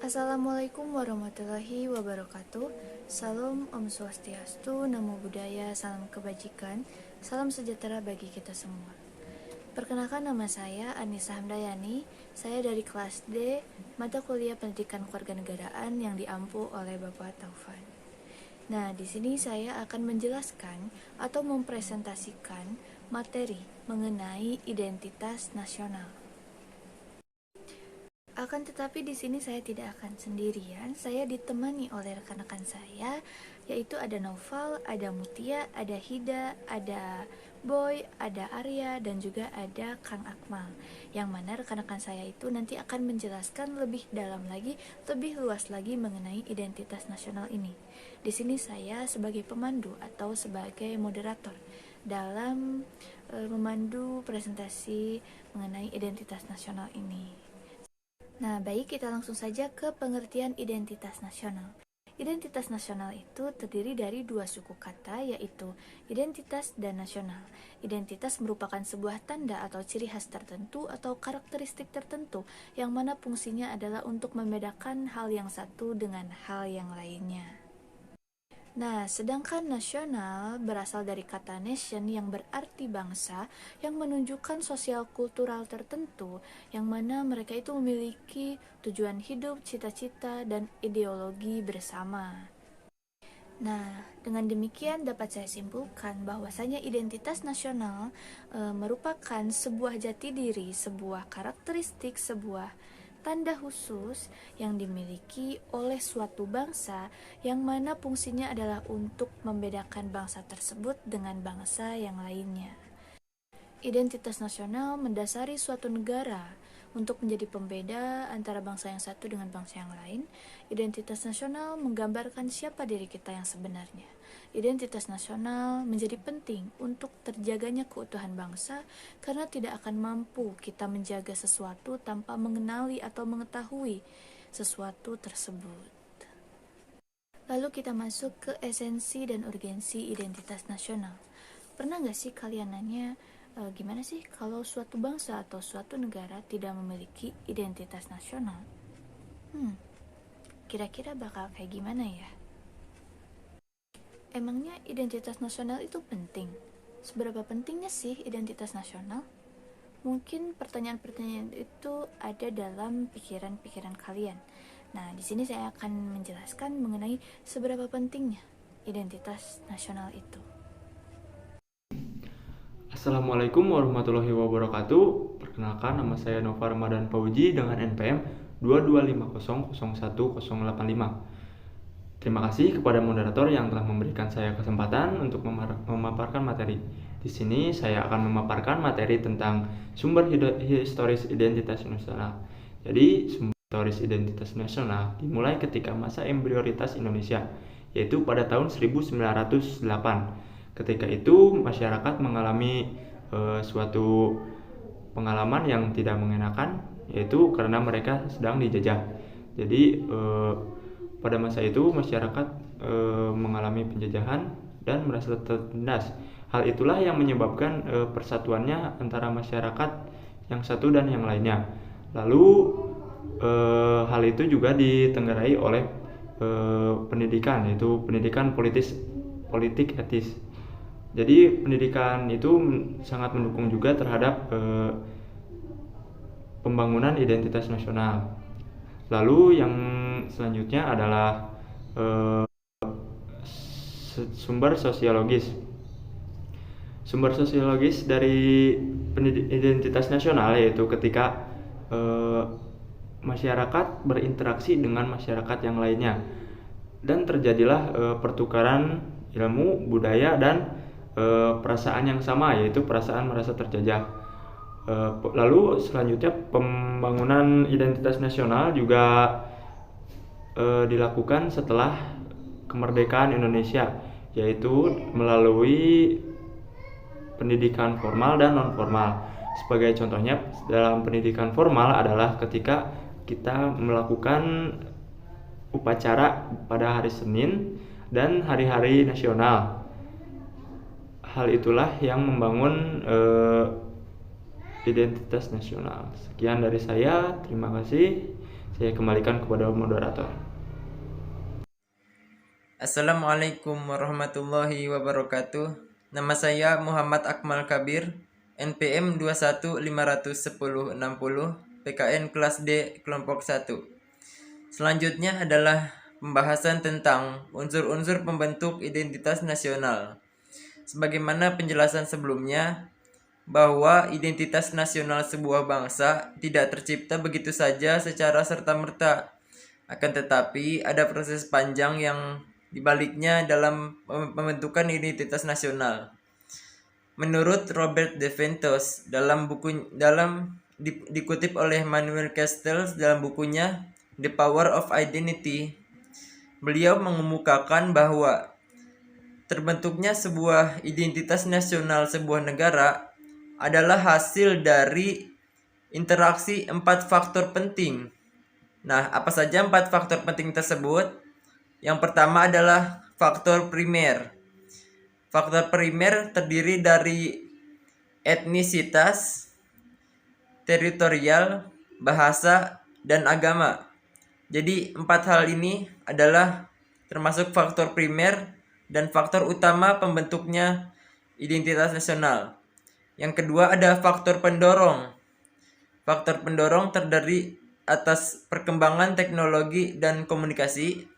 Assalamualaikum warahmatullahi wabarakatuh. Salam Om Swastiastu, Namo Buddhaya, salam kebajikan, salam sejahtera bagi kita semua. Perkenalkan, nama saya Anissa Hamdayani. Saya dari kelas D, mata kuliah Pendidikan Kewarganegaraan yang diampu oleh Bapak Taufan. Nah, di sini saya akan menjelaskan atau mempresentasikan materi mengenai identitas nasional. Akan tetapi di sini saya tidak akan sendirian. Saya ditemani oleh rekan-rekan saya, yaitu ada Noval, ada Mutia, ada Hida, ada Boy, ada Arya, dan juga ada Kang Akmal. Yang mana rekan-rekan saya itu nanti akan menjelaskan lebih dalam lagi, lebih luas lagi mengenai identitas nasional ini. Di sini saya sebagai pemandu atau sebagai moderator dalam memandu presentasi mengenai identitas nasional ini. Nah, baik, kita langsung saja ke pengertian identitas nasional. Identitas nasional itu terdiri dari dua suku kata, yaitu identitas dan nasional. Identitas merupakan sebuah tanda atau ciri khas tertentu atau karakteristik tertentu yang mana fungsinya adalah untuk membedakan hal yang satu dengan hal yang lainnya. Nah, sedangkan nasional berasal dari kata nation yang berarti bangsa, yang menunjukkan sosial kultural tertentu, yang mana mereka itu memiliki tujuan hidup, cita-cita, dan ideologi bersama. Nah, dengan demikian dapat saya simpulkan bahwasanya identitas nasional merupakan sebuah jati diri, sebuah karakteristik, sebuah tanda khusus yang dimiliki oleh suatu bangsa yang mana fungsinya adalah untuk membedakan bangsa tersebut dengan bangsa yang lainnya. Identitas nasional mendasari suatu negara untuk menjadi pembeda antara bangsa yang satu dengan bangsa yang lain. Identitas nasional menggambarkan siapa diri kita yang sebenarnya. Identitas nasional menjadi penting untuk terjaganya keutuhan bangsa karena tidak akan mampu kita menjaga sesuatu tanpa mengenali atau mengetahui sesuatu tersebut. Lalu kita masuk ke esensi dan urgensi identitas nasional. Pernah gak sih kalian nanya, gimana sih kalau suatu bangsa atau suatu negara tidak memiliki identitas nasional? Kira-kira bakal kayak gimana ya? Emangnya identitas nasional itu penting? Seberapa pentingnya sih identitas nasional? Mungkin pertanyaan-pertanyaan itu ada dalam pikiran-pikiran kalian. Nah, di sini saya akan menjelaskan mengenai seberapa pentingnya identitas nasional itu. Assalamualaikum warahmatullahi wabarakatuh. Perkenalkan, nama saya Nova Ramadan Fauji dengan NPM 2250010085. Terima kasih kepada moderator yang telah memberikan saya kesempatan untuk memaparkan materi. Di sini saya akan memaparkan materi tentang sumber historis identitas nasional. Jadi, sumber historis identitas nasional dimulai ketika masa embrioritas Indonesia, yaitu pada tahun 1908. Ketika itu, masyarakat mengalami suatu pengalaman yang tidak mengenakan, yaitu karena mereka sedang dijajah. Jadi, pada masa itu masyarakat mengalami penjajahan dan merasa tertindas. Hal itulah yang menyebabkan persatuannya antara masyarakat yang satu dan yang lainnya. Lalu hal itu juga ditenggarai oleh pendidikan, yaitu pendidikan politik etis. Jadi pendidikan itu sangat mendukung juga terhadap pembangunan identitas nasional. Lalu yang selanjutnya adalah sumber sosiologis. Sumber sosiologis dari identitas nasional yaitu ketika masyarakat berinteraksi dengan masyarakat yang lainnya dan terjadilah pertukaran ilmu, budaya, dan perasaan yang sama, yaitu perasaan merasa terjajah. Lalu selanjutnya pembangunan identitas nasional juga dilakukan setelah kemerdekaan Indonesia, yaitu melalui pendidikan formal dan non formal. Sebagai contohnya, dalam pendidikan formal adalah ketika kita melakukan upacara pada hari Senin dan hari-hari nasional. Hal itulah yang membangun identitas nasional. Sekian dari saya, terima kasih. Saya kembalikan kepada moderator. Assalamualaikum warahmatullahi wabarakatuh. Nama saya Muhammad Akmal Kabir, NPM 2151060, PKN kelas D kelompok 1. Selanjutnya adalah pembahasan tentang unsur-unsur pembentuk identitas nasional. Sebagaimana penjelasan sebelumnya, bahwa identitas nasional sebuah bangsa tidak tercipta begitu saja secara serta-merta. Akan tetapi ada proses panjang yang dibaliknya dalam pembentukan identitas nasional. Menurut Robert De Ventos dikutip oleh Manuel Castells dalam bukunya The Power of Identity, beliau mengemukakan bahwa terbentuknya sebuah identitas nasional sebuah negara adalah hasil dari interaksi 4 faktor penting. Nah, apa saja 4 faktor penting tersebut? Yang pertama adalah faktor primer. Faktor primer terdiri dari etnisitas, teritorial, bahasa, dan agama. Jadi 4 hal ini adalah termasuk faktor primer dan faktor utama pembentuknya identitas nasional. Yang kedua ada faktor pendorong. Faktor pendorong terdiri atas perkembangan teknologi dan komunikasi,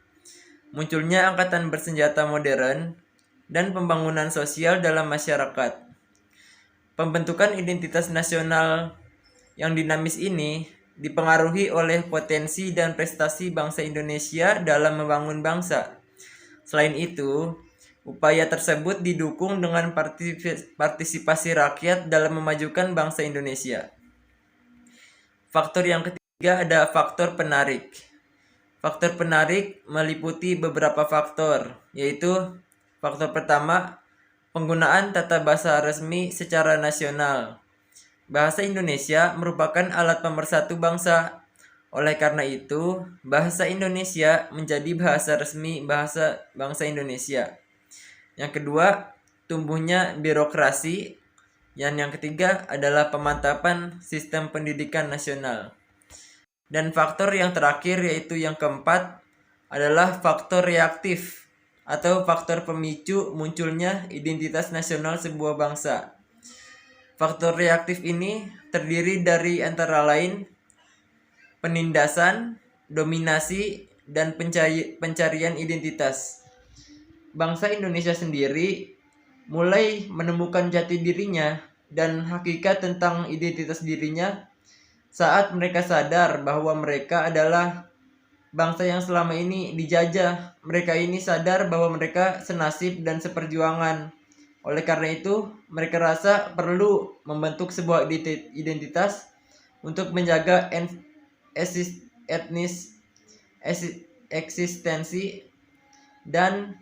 munculnya angkatan bersenjata modern, dan pembangunan sosial dalam masyarakat. Pembentukan identitas nasional yang dinamis ini dipengaruhi oleh potensi dan prestasi bangsa Indonesia dalam membangun bangsa. Selain itu, upaya tersebut didukung dengan partisipasi rakyat dalam memajukan bangsa Indonesia. Faktor yang ketiga ada faktor penarik. Faktor penarik meliputi beberapa faktor, yaitu faktor pertama, penggunaan tata bahasa resmi secara nasional. Bahasa Indonesia merupakan alat pemersatu bangsa. Oleh karena itu, bahasa Indonesia menjadi bahasa resmi bangsa Indonesia. Yang kedua, tumbuhnya birokrasi. Yang ketiga adalah pemantapan sistem pendidikan nasional. Dan faktor yang terakhir yaitu yang keempat adalah faktor reaktif atau faktor pemicu munculnya identitas nasional sebuah bangsa. Faktor reaktif ini terdiri dari antara lain penindasan, dominasi, dan pencarian identitas. Bangsa Indonesia sendiri mulai menemukan jati dirinya dan hakikat tentang identitas dirinya saat mereka sadar bahwa mereka adalah bangsa yang selama ini dijajah. Mereka ini sadar bahwa mereka senasib dan seperjuangan. Oleh karena itu, mereka rasa perlu membentuk sebuah identitas untuk menjaga eksistensi dan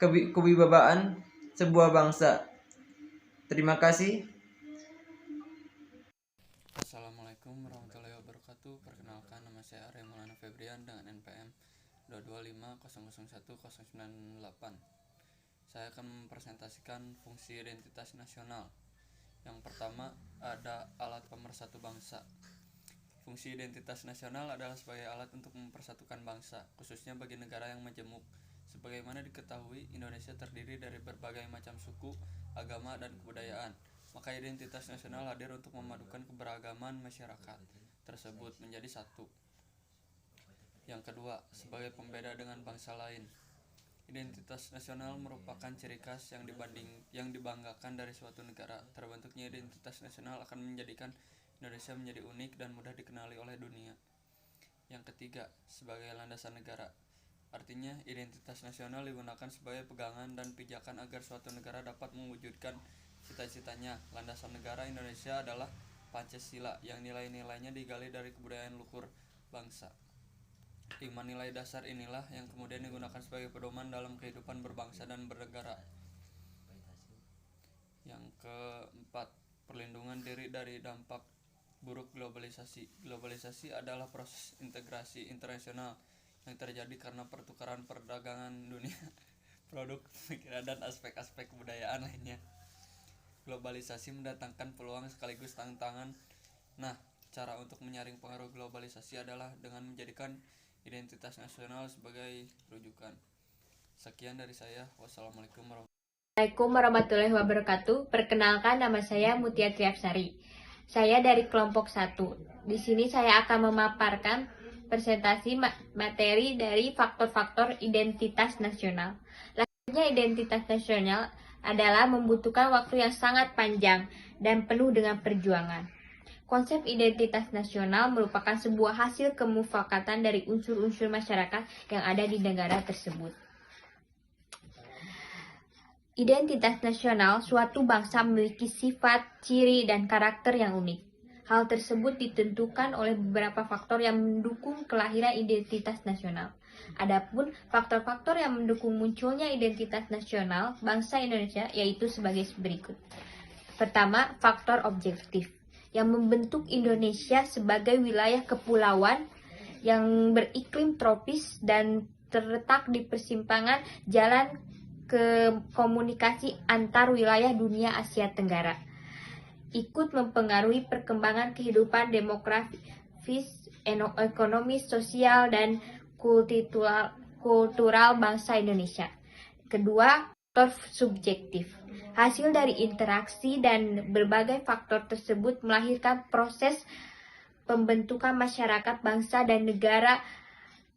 kewibawaan sebuah bangsa. Terima kasih. Assalamualaikum warahmatullahi wabarakatuh. Perkenalkan, nama saya Arya Maulana Febrian dengan NPM 225001098. Saya akan mempresentasikan fungsi identitas nasional. Yang pertama ada alat pemersatu bangsa. Fungsi identitas nasional adalah sebagai alat untuk mempersatukan bangsa, khususnya bagi negara yang majemuk. Sebagaimana diketahui, Indonesia terdiri dari berbagai macam suku, agama, dan kebudayaan. Maka identitas nasional hadir untuk memadukan keberagaman masyarakat tersebut menjadi satu. Yang kedua, sebagai pembeda dengan bangsa lain. Identitas nasional merupakan ciri khas yang dibanggakan dari suatu negara. Terbentuknya identitas nasional akan menjadikan Indonesia menjadi unik dan mudah dikenali oleh dunia. Yang ketiga, sebagai landasan negara. Artinya, identitas nasional digunakan sebagai pegangan dan pijakan agar suatu negara dapat mewujudkan cita-citanya. Landasan negara Indonesia adalah Pancasila yang nilai-nilainya digali dari kebudayaan luhur bangsa. 5 nilai dasar inilah yang kemudian digunakan sebagai pedoman dalam kehidupan berbangsa dan bernegara. Yang keempat, perlindungan diri dari dampak buruk globalisasi. Globalisasi adalah proses integrasi internasional yang terjadi karena pertukaran perdagangan dunia, produk, pikiran, dan aspek-aspek kebudayaan lainnya. Globalisasi mendatangkan peluang sekaligus tantangan. Nah, cara untuk menyaring pengaruh globalisasi adalah dengan menjadikan identitas nasional sebagai rujukan. Sekian dari saya. Wassalamualaikum Warahmatullahi wabarakatuh. Perkenalkan, nama saya Mutia Triapsari. Saya dari kelompok 1. Di sini saya akan memaparkan presentasi materi dari faktor-faktor identitas nasional. Lahirnya identitas nasional adalah membutuhkan waktu yang sangat panjang dan penuh dengan perjuangan. Konsep identitas nasional merupakan sebuah hasil kemufakatan dari unsur-unsur masyarakat yang ada di negara tersebut. Identitas nasional suatu bangsa memiliki sifat, ciri, dan karakter yang unik. Hal tersebut ditentukan oleh beberapa faktor yang mendukung kelahiran identitas nasional. Adapun faktor-faktor yang mendukung munculnya identitas nasional bangsa Indonesia yaitu sebagai berikut. Pertama, faktor objektif yang membentuk Indonesia sebagai wilayah kepulauan yang beriklim tropis dan terletak di persimpangan jalan ke komunikasi antar wilayah dunia Asia Tenggara. Ikut mempengaruhi perkembangan kehidupan demografis, ekonomi, sosial, dan kultural bangsa Indonesia. Kedua, faktor subjektif. Hasil dari interaksi dan berbagai faktor tersebut melahirkan proses pembentukan masyarakat, bangsa, dan negara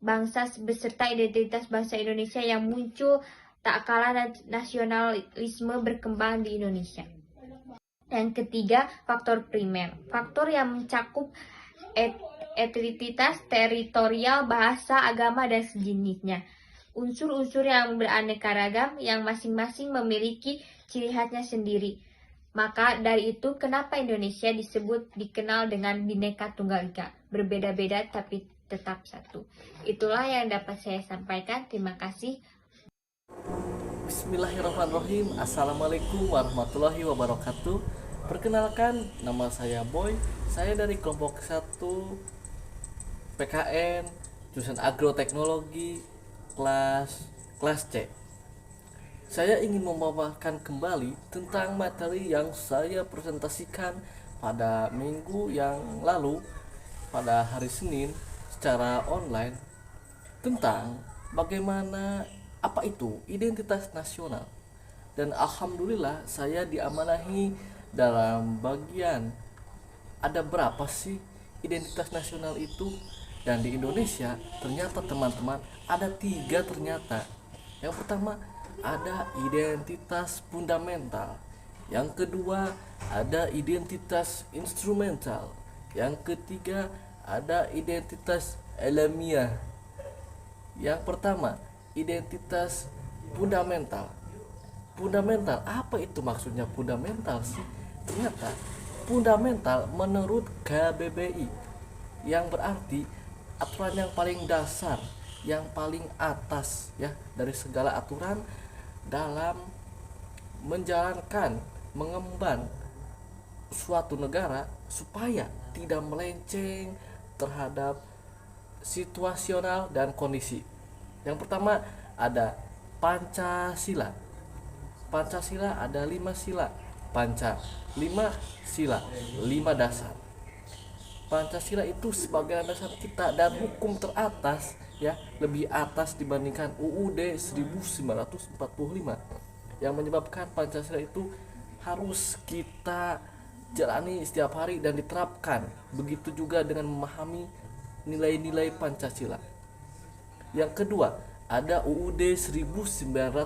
bangsa beserta identitas bangsa Indonesia yang muncul tak kalah nasionalisme berkembang di Indonesia. Yang ketiga, faktor primer. Faktor yang mencakup etnisitas, teritorial, bahasa, agama, dan sejenisnya. Unsur-unsur yang beraneka ragam yang masing-masing memiliki ciri khasnya sendiri. Maka dari itu, kenapa Indonesia dikenal dengan Bhinneka Tunggal Ika? Berbeda-beda tapi tetap satu. Itulah yang dapat saya sampaikan. Terima kasih. Bismillahirrahmanirrahim. Assalamualaikum warahmatullahi wabarakatuh. Perkenalkan, nama saya Boy. Saya dari kelompok 1 PKN jurusan Agroteknologi kelas C. Saya ingin memaparkan kembali tentang materi yang saya presentasikan pada minggu yang lalu pada hari Senin secara online tentang bagaimana apa itu identitas nasional. Dan alhamdulillah saya diamanahi dalam bagian ada berapa sih identitas nasional itu. Dan di Indonesia ternyata teman-teman ada 3 ternyata. Yang pertama ada identitas fundamental, yang kedua ada identitas instrumental, yang ketiga ada identitas alamiah. Yang pertama, identitas fundamental. Fundamental, apa itu maksudnya fundamental sih? Ternyata fundamental menurut KBBI yang berarti aturan yang paling dasar, yang paling atas ya dari segala aturan dalam menjalankan, mengemban suatu negara supaya tidak melenceng terhadap situasional dan kondisi. Yang pertama ada Pancasila. Pancasila ada 5 sila. 5 sila, 5 dasar. Pancasila itu sebagai dasar kita dan hukum teratas ya, lebih atas dibandingkan UUD 1945 yang menyebabkan Pancasila itu harus kita jalani setiap hari dan diterapkan. Begitu juga dengan memahami nilai-nilai Pancasila. Yang kedua, ada UUD 1945.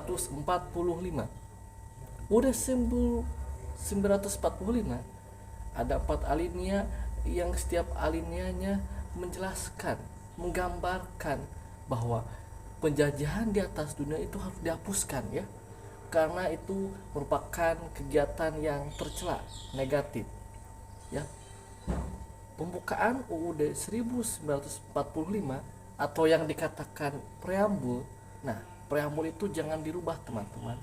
UUD 1945 ada 4 alinea yang setiap alineanya menjelaskan, menggambarkan bahwa penjajahan di atas dunia itu harus dihapuskan ya. Karena itu merupakan kegiatan yang tercela, negatif. Ya. Pembukaan UUD 1945 atau yang dikatakan preambul. Nah, preambul itu jangan dirubah, teman-teman.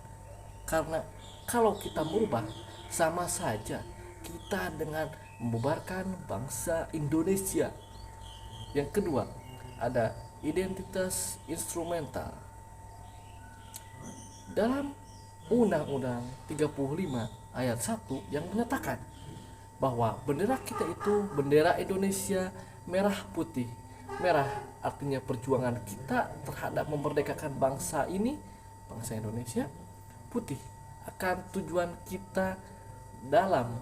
Karena kalau kita merubah sama saja kita dengan membubarkan bangsa Indonesia. Yang kedua, ada identitas instrumental. Dalam Undang-Undang 35 ayat 1 yang menyatakan bahwa bendera kita itu bendera Indonesia merah putih. Merah artinya perjuangan kita terhadap memerdekakan bangsa ini, bangsa Indonesia. Putih akan tujuan kita dalam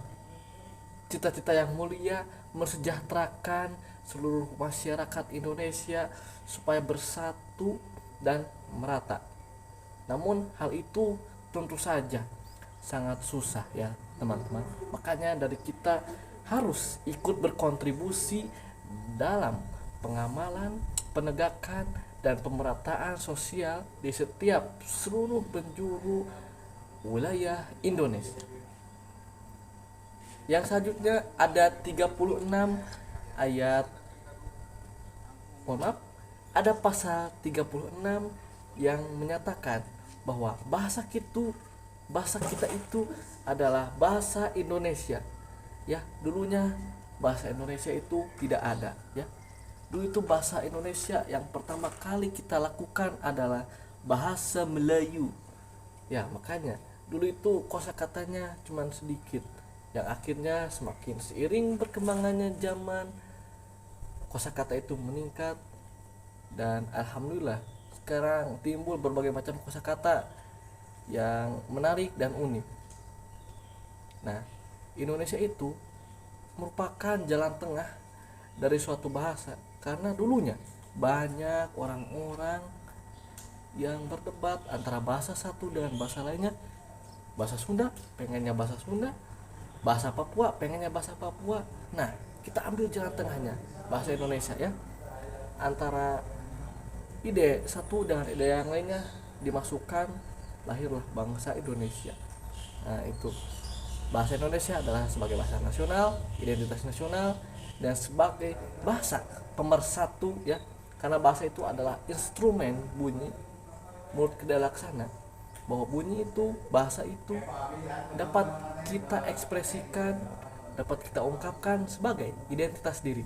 cita-cita yang mulia mensejahterakan seluruh masyarakat Indonesia supaya bersatu dan merata. Namun hal itu tentu saja sangat susah ya teman-teman. Makanya dari kita harus ikut berkontribusi dalam pengamalan, penegakan, dan pemerataan sosial di setiap seluruh penjuru wilayah Indonesia. Yang selanjutnya ada 36 ayat, ada pasal 36 yang menyatakan bahwa bahasa kita itu adalah bahasa Indonesia. Ya, dulunya bahasa Indonesia itu tidak ada ya. Dulu itu bahasa Indonesia yang pertama kali kita lakukan adalah bahasa Melayu. Ya, makanya dulu itu kosakatanya cuman sedikit. Yang akhirnya semakin seiring berkembangannya zaman, kosakata itu meningkat dan alhamdulillah sekarang timbul berbagai macam kosakata yang menarik dan unik. Nah, Indonesia itu merupakan jalan tengah dari suatu bahasa, karena dulunya banyak orang-orang yang berdebat antara bahasa satu dengan bahasa lainnya. Bahasa Sunda pengennya bahasa Sunda, bahasa Papua pengennya bahasa Papua. Nah, kita ambil jalan tengahnya, bahasa Indonesia ya. Antara ide satu dengan ide yang lainnya dimasukkan, lahirlah bangsa Indonesia. Nah, itu bahasa Indonesia adalah sebagai bahasa nasional, identitas nasional, dan sebagai bahasa pemersatu ya, karena bahasa itu adalah instrumen bunyi mulut kedua laksana, bahwa bunyi itu, bahasa itu dapat kita ekspresikan, dapat kita ungkapkan sebagai identitas diri.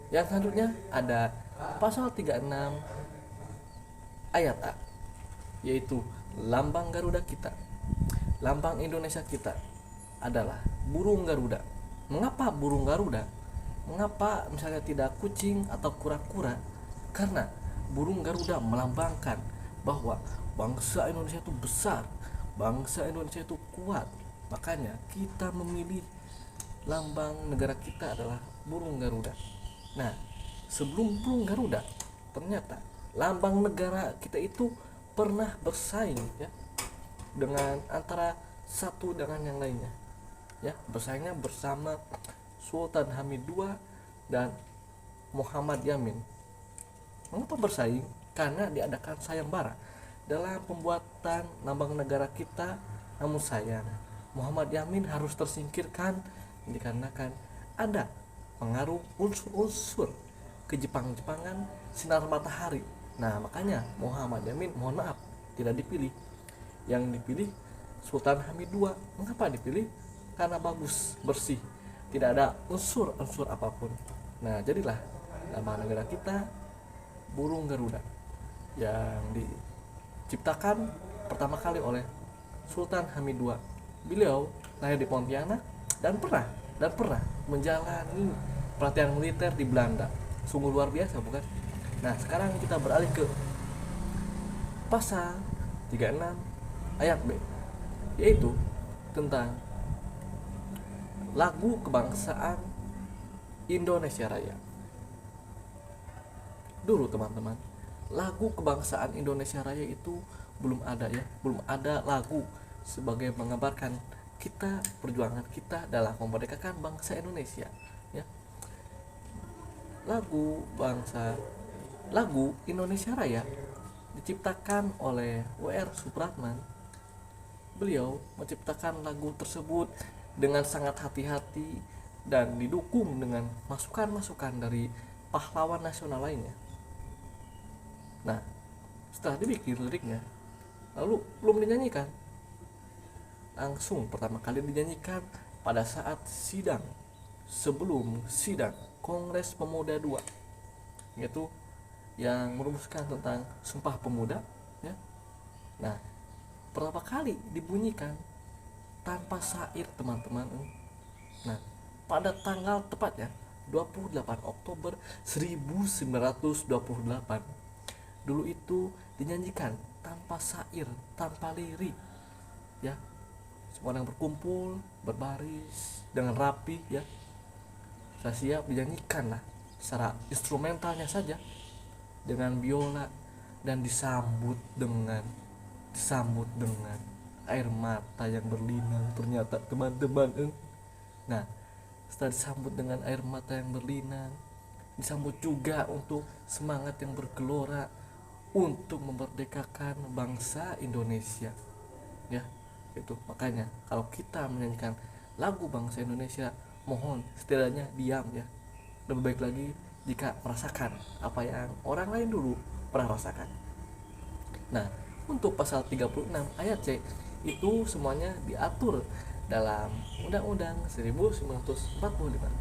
Yang selanjutnya ada pasal 36 ayat A, yaitu lambang Garuda kita, lambang Indonesia kita adalah burung Garuda. Mengapa burung Garuda? Mengapa misalnya tidak kucing atau kura-kura? Karena burung Garuda melambangkan bahwa bangsa Indonesia itu besar, bangsa Indonesia itu kuat. Makanya kita memilih lambang negara kita adalah burung Garuda. Nah, sebelum burung Garuda, ternyata lambang negara kita itu pernah bersaing ya, dengan antara satu dengan yang lainnya ya, bersaingnya bersama Sultan Hamid II dan Muhammad Yamin. Mengapa bersaing? Karena diadakan sayembara dalam pembuatan lambang negara kita. Namun sayang, Muhammad Yamin harus tersingkirkan dikarenakan ada pengaruh unsur-unsur kejepang-jepangan sinar matahari. Nah, makanya Muhammad Yamin, mohon maaf, tidak dipilih. Yang dipilih Sultan Hamid II. Mengapa dipilih? Karena bagus, bersih, tidak ada unsur-unsur apapun. Nah, jadilah lambang negara kita burung Garuda yang diciptakan pertama kali oleh Sultan Hamid II. Beliau lahir di Pontianak dan pernah menjalani pelatihan militer di Belanda. Sungguh luar biasa, bukan? Nah, sekarang kita beralih ke pasal 36 ayat B, yaitu tentang lagu kebangsaan Indonesia Raya. Dulu teman-teman, lagu kebangsaan Indonesia Raya itu belum ada ya, belum ada lagu sebagai menggambarkan kita, perjuangan kita dalam memerdekakan bangsa Indonesia ya. Lagu Indonesia Raya diciptakan oleh W.R. Supratman. Beliau menciptakan lagu tersebut dengan sangat hati-hati dan didukung dengan masukan-masukan dari pahlawan nasional lainnya. Nah, setelah dibikin liriknya, lalu belum dinyanyikan. Langsung pertama kali dinyanyikan pada saat sidang, sebelum sidang Kongres Pemuda II, yaitu yang merumuskan tentang Sumpah Pemuda ya. Nah, pertama kali dibunyikan tanpa syair teman-teman, Nah, pada tanggal tepatnya 28 Oktober 1928 dulu itu dinyanyikan tanpa syair, tanpa lirik, ya. Semua orang berkumpul, berbaris dengan rapi, ya. Sudah siap dinyanyikan lah secara instrumentalnya saja dengan biola, dan disambut dengan air mata yang berlinang ternyata teman-teman. Nah, setelah disambut dengan air mata yang berlinang, disambut juga untuk semangat yang bergelora untuk memerdekakan bangsa Indonesia, ya. Itu makanya kalau kita menyanyikan lagu bangsa Indonesia, mohon setidaknya diam, ya. Lebih baik lagi jika merasakan apa yang orang lain dulu pernah rasakan. Nah, untuk pasal 36 ayat C itu semuanya diatur dalam Undang-Undang 1945.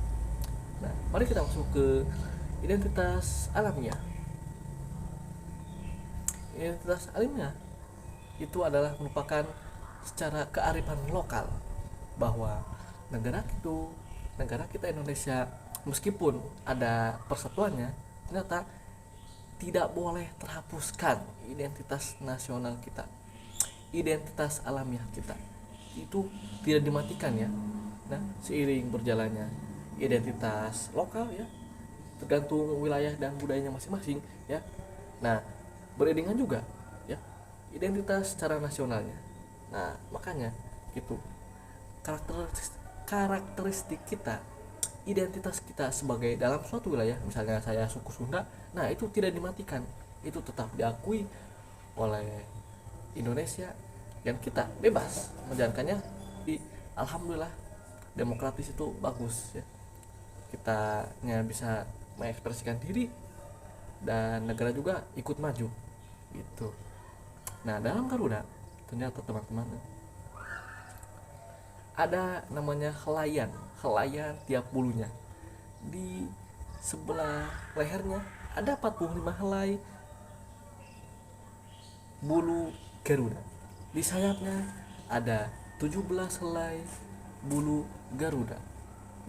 Nah, mari kita masuk ke identitas alamiah. Identitas alamiah itu adalah merupakan secara kearifan lokal bahwa negara kita Indonesia, meskipun ada persatuannya, ternyata tidak boleh terhapuskan identitas nasional kita, identitas alamiah kita itu tidak dimatikan, ya. Nah, seiring berjalannya identitas lokal, ya, tergantung wilayah dan budayanya masing-masing, ya. Nah, beriringan juga, ya, identitas secara nasionalnya. Nah, makanya gitu, karakteristik kita, identitas kita sebagai dalam suatu wilayah, misalnya saya suku Sunda, nah itu tidak dimatikan, itu tetap diakui oleh Indonesia, dan kita bebas menjalankannya di, alhamdulillah, demokratis itu bagus, ya. Kita bisa mengekspresikan diri dan negara juga ikut maju gitu. Nah, dalam Garuda ternyata teman-teman ada namanya helaian tiap bulunya. Di sebelah lehernya ada 45 helai bulu Garuda. Di sayapnya ada 17 helai bulu Garuda.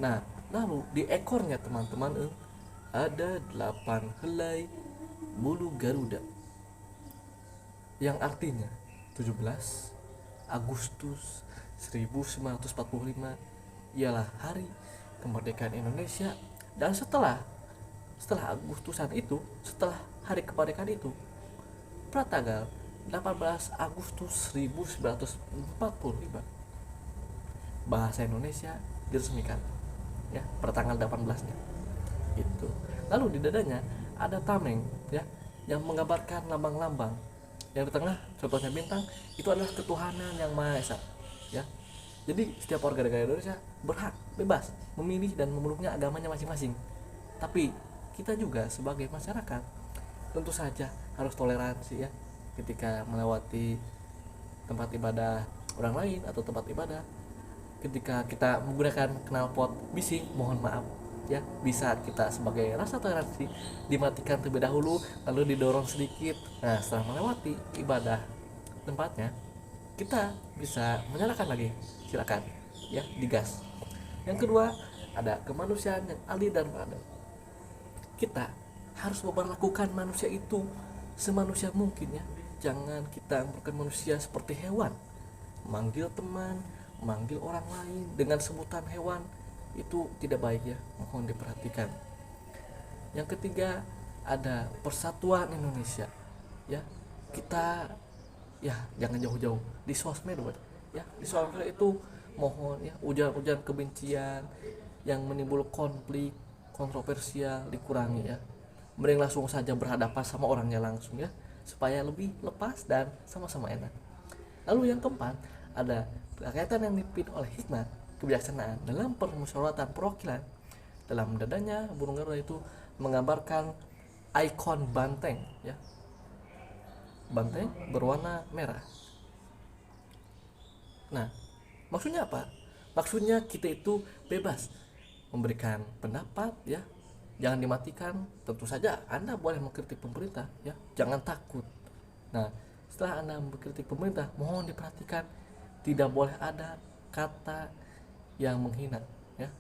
Nah, lalu di ekornya teman-teman ada 8 helai bulu Garuda, yang artinya 17 Agustus 1945 ialah hari kemerdekaan Indonesia. Dan setelah Agustusan itu, setelah hari kemerdekaan itu, pada tanggal 18 Agustus 1945 bahasa Indonesia diresmikan, ya, pada tanggal 18-nya itu. Lalu di dadanya ada tameng, ya, yang menggambarkan lambang-lambang. Yang di tengah contohnya bintang, itu adalah ketuhanan yang Maha Esa, ya. Jadi setiap warga negara Indonesia berhak bebas memilih dan memeluknya agamanya masing-masing. Tapi kita juga sebagai masyarakat tentu saja harus toleransi, ya, ketika melewati tempat ibadah orang lain atau tempat ibadah. Ketika kita menggunakan knalpot bising, mohon maaf, ya, bisa kita sebagai rasa toleransi dimatikan terlebih dahulu, lalu didorong sedikit. Nah, setelah melewati ibadah tempatnya, kita bisa menyalakan lagi, silakan, ya, digas. Yang kedua, ada kemanusiaan yang adil dan beradab. Kita harus memperlakukan manusia itu semanusia mungkin, ya. Jangan kita memperlakukan manusia seperti hewan, manggil teman, manggil orang lain dengan sebutan hewan, itu tidak baik, ya, mohon diperhatikan. Yang ketiga, ada persatuan Indonesia, ya. Kita, ya, jangan jauh-jauh di sosmed, ya. Di sosmed itu mohon, ya, ujar-ujar kebencian yang menimbul konflik kontroversial dikurangi, ya. Mending langsung saja berhadapan sama orangnya langsung, ya, supaya lebih lepas dan sama-sama enak. Lalu yang keempat, ada kaitan yang dipimpin oleh hikmat kebijaksanaan dalam permusyawaratan perwakilan. Dalam dadanya burung Garuda itu menggambarkan ikon banteng, ya, banteng berwarna merah. Nah, maksudnya apa? Maksudnya kita itu bebas memberikan pendapat, ya, jangan dimatikan. Tentu saja Anda boleh mengkritik pemerintah, ya, jangan takut. Nah, setelah Anda mengkritik pemerintah, mohon diperhatikan tidak boleh ada kata yang menghina, ya.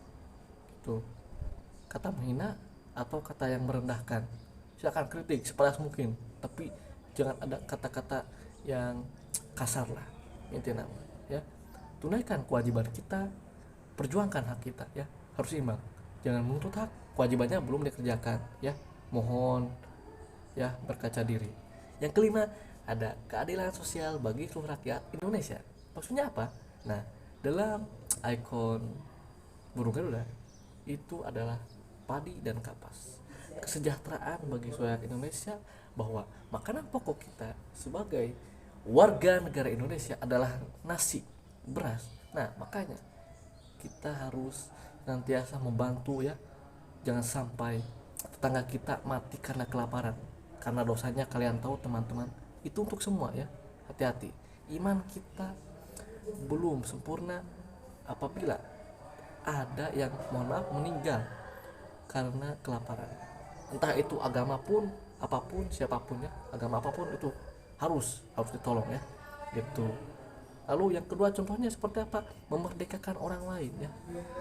Tuh, kata menghina atau kata yang merendahkan. Silakan kritik sepadas mungkin, tapi jangan ada kata-kata yang kasar lah intinya ya. Tunaikan kewajiban kita, perjuangkan hak kita ya, harus imbang. Jangan menuntut hak kewajibannya belum dikerjakan ya. Mohon ya berkaca diri. Yang kelima, ada keadilan sosial bagi seluruh rakyat Indonesia. Maksudnya apa? Nah, dalam ikon burung Garuda itu adalah padi dan kapas. Kesejahteraan bagi seluruh rakyat Indonesia, bahwa makanan pokok kita sebagai warga negara Indonesia adalah nasi, beras. Nah, makanya kita harus senantiasa membantu ya. Jangan sampai tetangga kita mati karena kelaparan. Karena dosanya kalian tahu teman-teman, itu untuk semua ya. Hati-hati, iman kita belum sempurna apabila ada yang mohon maaf meninggal karena kelaparan. Entah itu agama pun, apapun, siapapun ya, agama apapun itu harus ditolong ya gitu. Lalu yang kedua contohnya seperti apa? Memerdekakan orang lain ya.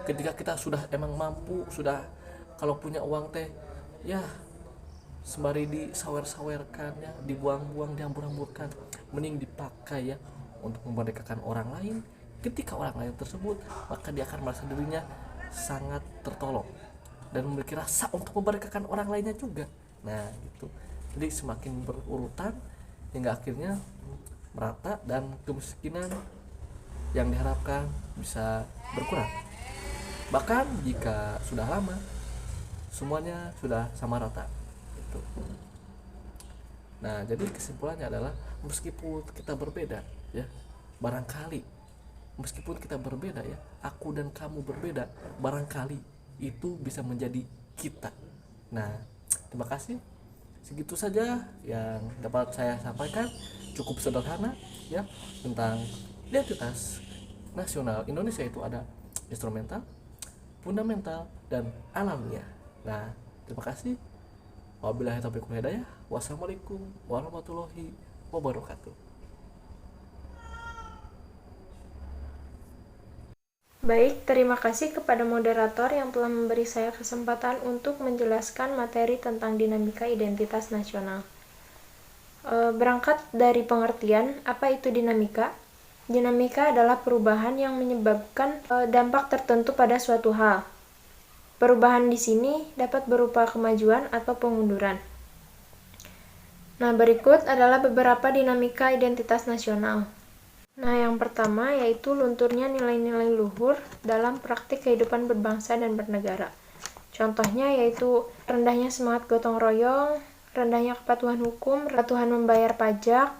Ketika kita sudah emang mampu, sudah kalau punya uang teh ya sembari disawer-sawerkan ya, dibuang-buang, dihambur-hamburkan, mending dipakai ya untuk memerdekakan orang lain. Ketika orang lain tersebut, maka dia akan merasa dirinya sangat tertolong dan memiliki rasa untuk memerdekakan orang lainnya juga. Nah gitu, jadi semakin berurutan hingga akhirnya merata dan kemiskinan yang diharapkan bisa berkurang. Bahkan jika sudah lama semuanya sudah sama rata gitu. Nah, jadi kesimpulannya adalah meskipun kita berbeda ya, barangkali meskipun kita berbeda ya, aku dan kamu berbeda, barangkali itu bisa menjadi kita. Nah, terima kasih. Segitu saja yang dapat saya sampaikan, cukup sederhana ya, tentang identitas nasional Indonesia. Itu ada instrumental, fundamental, dan alamiah. Nah, terima kasih. Wabillahi taufiq wal hidayah. Wassalamualaikum warahmatullahi wabarakatuh. Baik, terima kasih kepada moderator yang telah memberi saya kesempatan untuk menjelaskan materi tentang dinamika identitas nasional. Berangkat dari pengertian, apa itu dinamika? Dinamika adalah perubahan yang menyebabkan dampak tertentu pada suatu hal. Perubahan di sini dapat berupa kemajuan atau pengunduran. Nah, berikut adalah beberapa dinamika identitas nasional. Nah, yang pertama yaitu lunturnya nilai-nilai luhur dalam praktik kehidupan berbangsa dan bernegara. Contohnya yaitu rendahnya semangat gotong royong, rendahnya kepatuhan hukum, kepatuhan membayar pajak,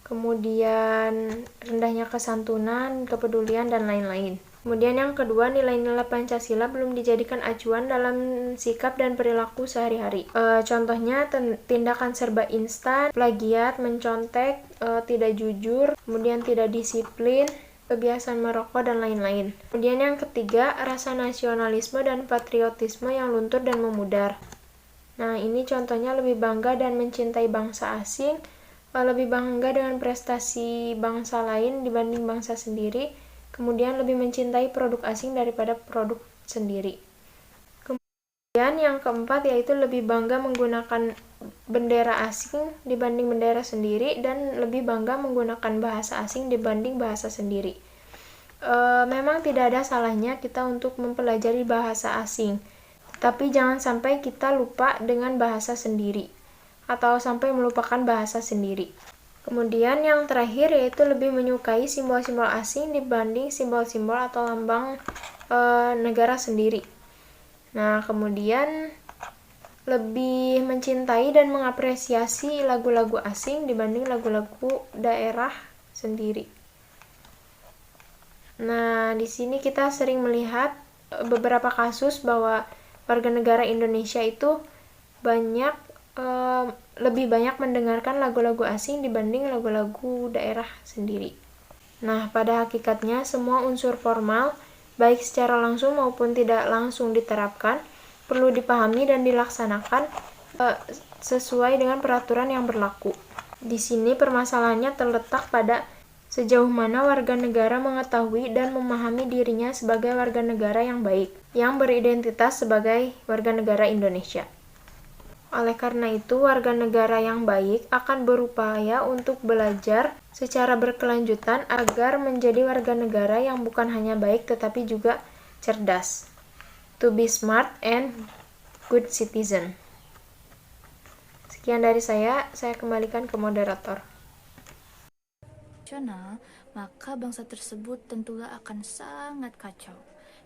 kemudian rendahnya kesantunan, kepedulian, dan lain-lain. Kemudian yang kedua, nilai-nilai Pancasila belum dijadikan acuan dalam sikap dan perilaku sehari-hari. Contohnya tindakan serba instan, plagiat, mencontek, tidak jujur, kemudian tidak disiplin, kebiasaan merokok, dan lain-lain. Kemudian yang ketiga, rasa nasionalisme dan patriotisme yang luntur dan memudar. Nah, ini contohnya lebih bangga dan mencintai bangsa asing, lebih bangga dengan prestasi bangsa lain dibanding bangsa sendiri, kemudian lebih mencintai produk asing daripada produk sendiri. Kemudian yang keempat yaitu lebih bangga menggunakan bendera asing dibanding bendera sendiri, dan lebih bangga menggunakan bahasa asing dibanding bahasa sendiri. Memang tidak ada salahnya kita untuk mempelajari bahasa asing, tapi jangan sampai kita lupa dengan bahasa sendiri atau sampai melupakan bahasa sendiri. Kemudian yang terakhir yaitu lebih menyukai simbol-simbol asing dibanding simbol-simbol atau lambang negara sendiri. Nah, kemudian lebih mencintai dan mengapresiasi lagu-lagu asing dibanding lagu-lagu daerah sendiri. Nah, di sini kita sering melihat beberapa kasus bahwa warga negara Indonesia itu lebih banyak mendengarkan lagu-lagu asing dibanding lagu-lagu daerah sendiri. Nah, pada hakikatnya semua unsur formal, baik secara langsung maupun tidak langsung diterapkan, perlu dipahami dan dilaksanakan sesuai dengan peraturan yang berlaku. Di sini permasalahannya terletak pada Sejauh mana warga negara mengetahui dan memahami dirinya sebagai warga negara yang baik, yang beridentitas sebagai warga negara Indonesia. Oleh karena itu, warga negara yang baik akan berupaya untuk belajar secara berkelanjutan agar menjadi warga negara yang bukan hanya baik tetapi juga cerdas. To be smart and good citizen. Sekian dari saya kembalikan ke moderator. Maka bangsa tersebut tentulah akan sangat kacau.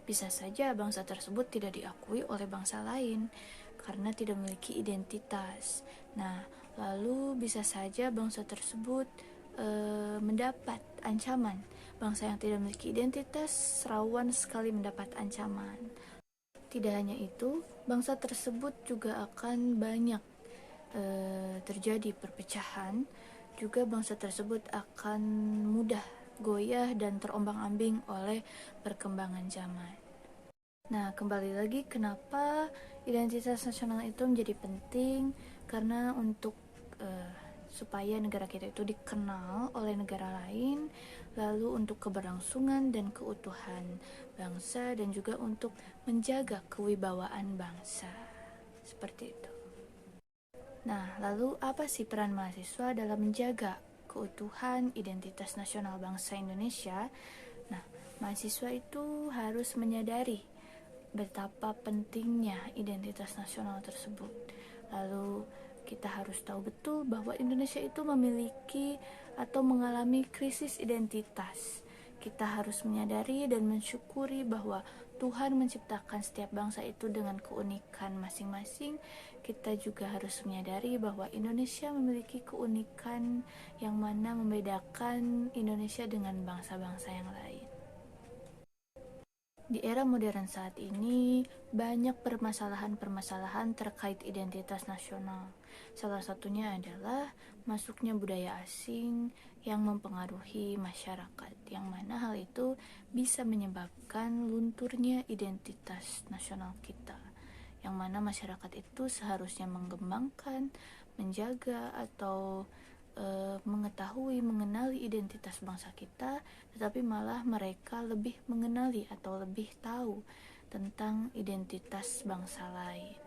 Bisa saja bangsa tersebut tidak diakui oleh bangsa lain karena tidak memiliki identitas. Nah, lalu bisa saja bangsa tersebut mendapat ancaman. Bangsa yang tidak memiliki identitas rawan sekali mendapat ancaman. Tidak hanya itu, bangsa tersebut juga akan banyak terjadi perpecahan. Juga bangsa tersebut akan mudah goyah dan terombang-ambing oleh perkembangan zaman. Nah, kembali lagi kenapa identitas nasional itu menjadi penting, karena untuk supaya negara kita itu dikenal oleh negara lain, lalu untuk keberlangsungan dan keutuhan bangsa, dan juga untuk menjaga kewibawaan bangsa. Seperti itu. Nah, lalu apa sih peran mahasiswa dalam menjaga keutuhan identitas nasional bangsa Indonesia? Nah, mahasiswa itu harus menyadari betapa pentingnya identitas nasional tersebut. Lalu kita harus tahu betul bahwa Indonesia itu memiliki atau mengalami krisis identitas. Kita harus menyadari dan mensyukuri bahwa Tuhan menciptakan setiap bangsa itu dengan keunikan masing-masing. Kita juga harus menyadari bahwa Indonesia memiliki keunikan yang mana membedakan Indonesia dengan bangsa-bangsa yang lain. Di era modern saat ini, banyak permasalahan-permasalahan terkait identitas nasional. Salah satunya adalah masuknya budaya asing yang mempengaruhi masyarakat, yang mana hal itu bisa menyebabkan lunturnya identitas nasional kita, yang mana masyarakat itu seharusnya mengembangkan, menjaga, atau mengetahui, mengenali identitas bangsa kita, tetapi malah mereka lebih mengenali atau lebih tahu tentang identitas bangsa lain.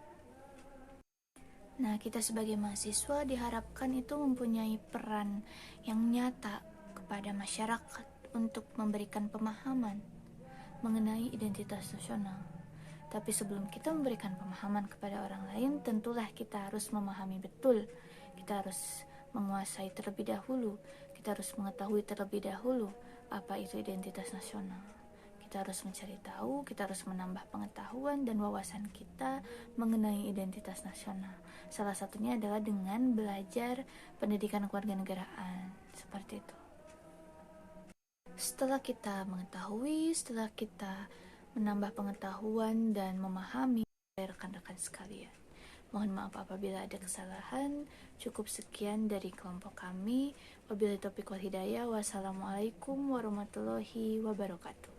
Nah, kita sebagai mahasiswa diharapkan itu mempunyai peran yang nyata kepada masyarakat untuk memberikan pemahaman mengenai identitas nasional. Tapi sebelum kita memberikan pemahaman kepada orang lain, tentulah kita harus memahami betul. Kita harus menguasai terlebih dahulu. Kita harus mengetahui terlebih dahulu apa itu identitas nasional. Kita harus mencari tahu, kita harus menambah pengetahuan dan wawasan kita mengenai identitas nasional. Salah satunya adalah dengan belajar pendidikan kewarganegaraan. Seperti itu. Setelah kita mengetahui, setelah kita menambah pengetahuan dan memahami rekan-rekan sekalian, mohon maaf apabila ada kesalahan. Cukup sekian dari kelompok kami. Wabillahi taufiq wal hidayah. Wassalamualaikum warahmatullahi wabarakatuh.